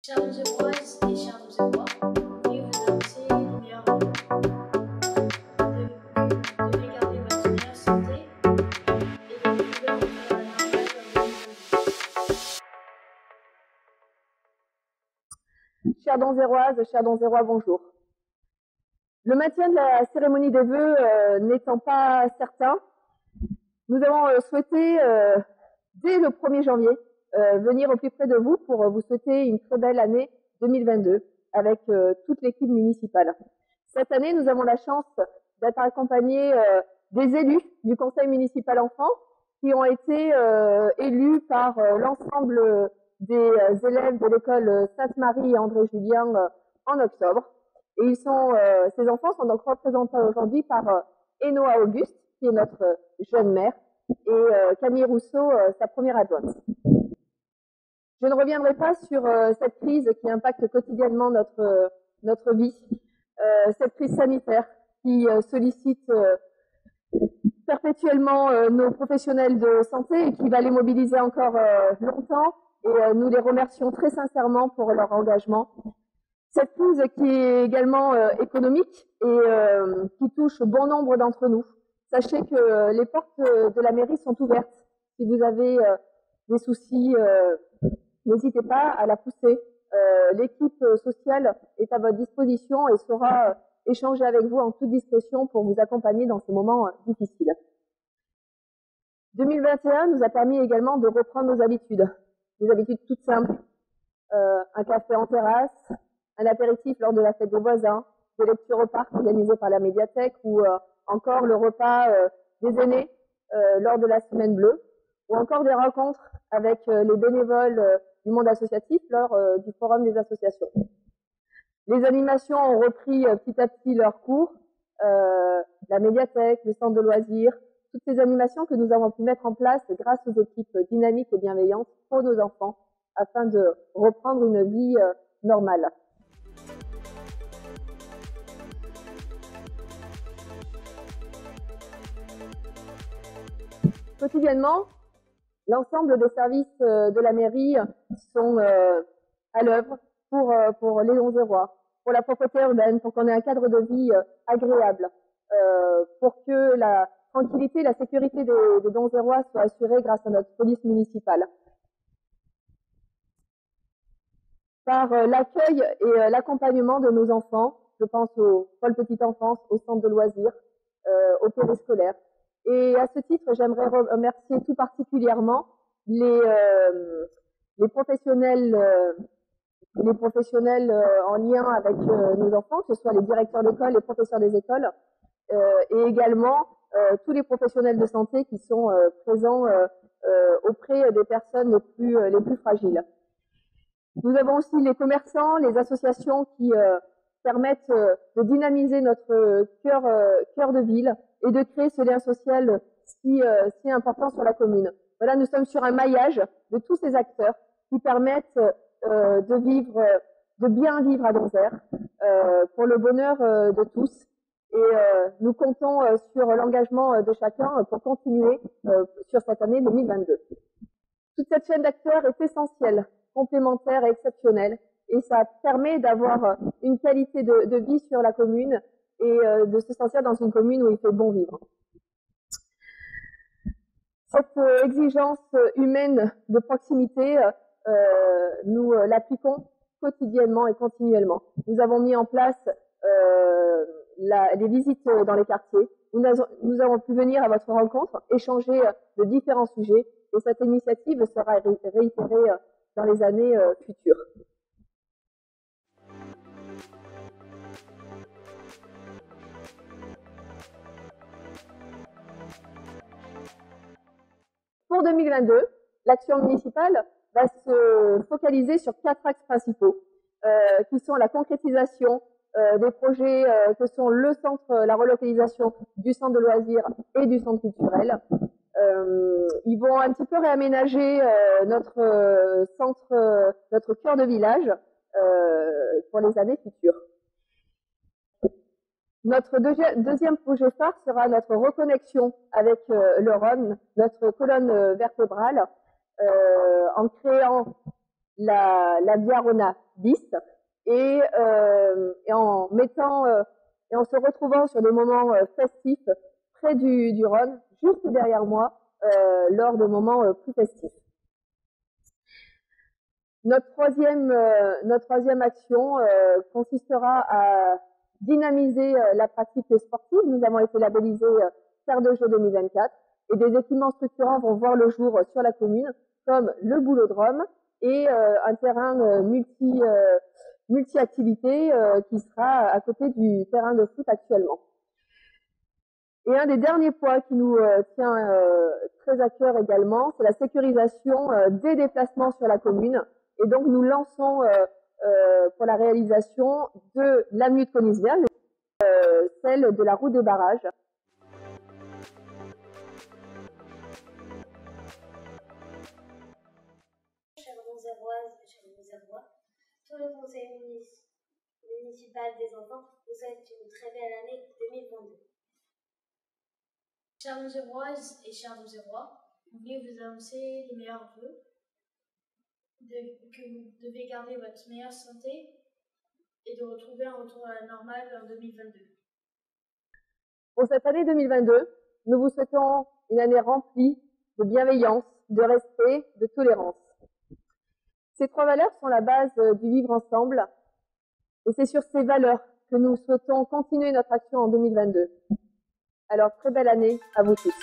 Chers Zéroises et chers Zérois, veuillez vous annoncer les meilleurs vœux. Devez garder votre meilleure santé et de retrouver votre vie normale en 2022. Chers Donzéroises, chers Donzérois, bonjour. Le maintien de la cérémonie des vœux n'étant pas certain, nous avons souhaité, dès le 1er janvier, venir au plus près de vous pour vous souhaiter une très belle année 2022 avec toute l'équipe municipale. Cette année, nous avons la chance d'être accompagnés des élus du conseil municipal enfants qui ont été élus par l'ensemble des élèves de l'école Sainte-Marie et André-Julien en octobre. Et ils sont, ces enfants sont donc représentés aujourd'hui par Enoa Auguste, qui est notre jeune maire, et Camille Rousseau, sa première adjointe. Je ne reviendrai pas sur cette crise qui impacte quotidiennement notre vie, cette crise sanitaire qui sollicite perpétuellement nos professionnels de santé et qui va les mobiliser encore longtemps. Et nous les remercions très sincèrement pour leur engagement. Cette crise qui est également économique et qui touche bon nombre d'entre nous. Sachez que les portes de la mairie sont ouvertes. Si vous avez des soucis, n'hésitez pas à la pousser. L'équipe sociale est à votre disposition et saura échanger avec vous en toute discrétion pour vous accompagner dans ces moments difficiles. 2021 nous a permis également de reprendre nos habitudes, des habitudes toutes simples. Un café en terrasse, un apéritif lors de la fête des voisins, des lectures au parc organisées par la médiathèque ou encore le repas des aînés lors de la semaine bleue, ou encore des rencontres avec les bénévoles du monde associatif lors du forum des associations. Les animations ont repris petit à petit leur cours, la médiathèque, le centre de loisirs, toutes ces animations que nous avons pu mettre en place grâce aux équipes dynamiques et bienveillantes pour nos enfants afin de reprendre une vie normale. Quotidiennement, l'ensemble des services de la mairie sont à l'œuvre pour les Donzérois, pour la propreté urbaine, pour qu'on ait un cadre de vie agréable, pour que la tranquillité et la sécurité des Donzérois soient assurées grâce à notre police municipale. Par l'accueil et l'accompagnement de nos enfants, je pense au pôle petite enfance, au centre de loisirs, au périscolaire. Et à ce titre, j'aimerais remercier tout particulièrement les professionnels en lien avec nos enfants, que ce soit les directeurs d'école, les professeurs des écoles, et également tous les professionnels de santé qui sont présents auprès des personnes les plus fragiles. Nous avons aussi les commerçants, les associations qui permettent de dynamiser notre cœur de ville et de créer ce lien social si important sur la commune. Voilà, nous sommes sur un maillage de tous ces acteurs qui permettent de bien vivre à Donzère pour le bonheur de tous. Et nous comptons sur l'engagement de chacun pour continuer sur cette année 2022. Toute cette chaîne d'acteurs est essentielle, complémentaire et exceptionnelle, et ça permet d'avoir une qualité de vie sur la commune et de se sentir dans une commune où il fait bon vivre. Cette exigence humaine de proximité, nous l'appliquons quotidiennement et continuellement. Nous avons mis en place des visites dans les quartiers. Nous avons pu venir à votre rencontre, échanger de différents sujets, et cette initiative sera réitérée dans les années futures. Pour 2022, l'action municipale va se focaliser sur 4 axes principaux, qui sont la concrétisation des projets que sont le centre, la relocalisation du centre de loisirs et du centre culturel. Ils vont un petit peu réaménager notre centre, notre cœur de village pour les années futures. Notre deuxième projet phare sera notre reconnexion avec le Rhône, notre colonne vertébrale, en créant la Via Rona bis et en se retrouvant sur des moments festifs près du Rhône, juste derrière moi, lors de moments plus festifs. Notre troisième action consistera à dynamiser la pratique sportive. Nous avons été labellisés Terre de Jeux 2024 et des équipements structurants vont voir le jour sur la commune, comme le boulodrome et un terrain multi-activités qui sera à côté du terrain de foot actuellement. Et un des derniers points qui nous tient très à cœur également, c'est la sécurisation des déplacements sur la commune. Et donc nous lançons pour la réalisation de l'avenue de Conisberg, celle de la route des barrages. Chers Bonzéroises et chers Bonzérois, tout le conseil municipal des enfants vous souhaite une très belle année 2022. Chers Bonzéroises et chers Bonzérois, nous voulons vous annoncer les meilleurs vœux, que vous devez garder votre meilleure santé et de retrouver un retour à la normale en 2022. Pour cette année 2022, nous vous souhaitons une année remplie de bienveillance, de respect, de tolérance. Ces trois valeurs sont la base du vivre ensemble et c'est sur ces valeurs que nous souhaitons continuer notre action en 2022. Alors, très belle année à vous tous.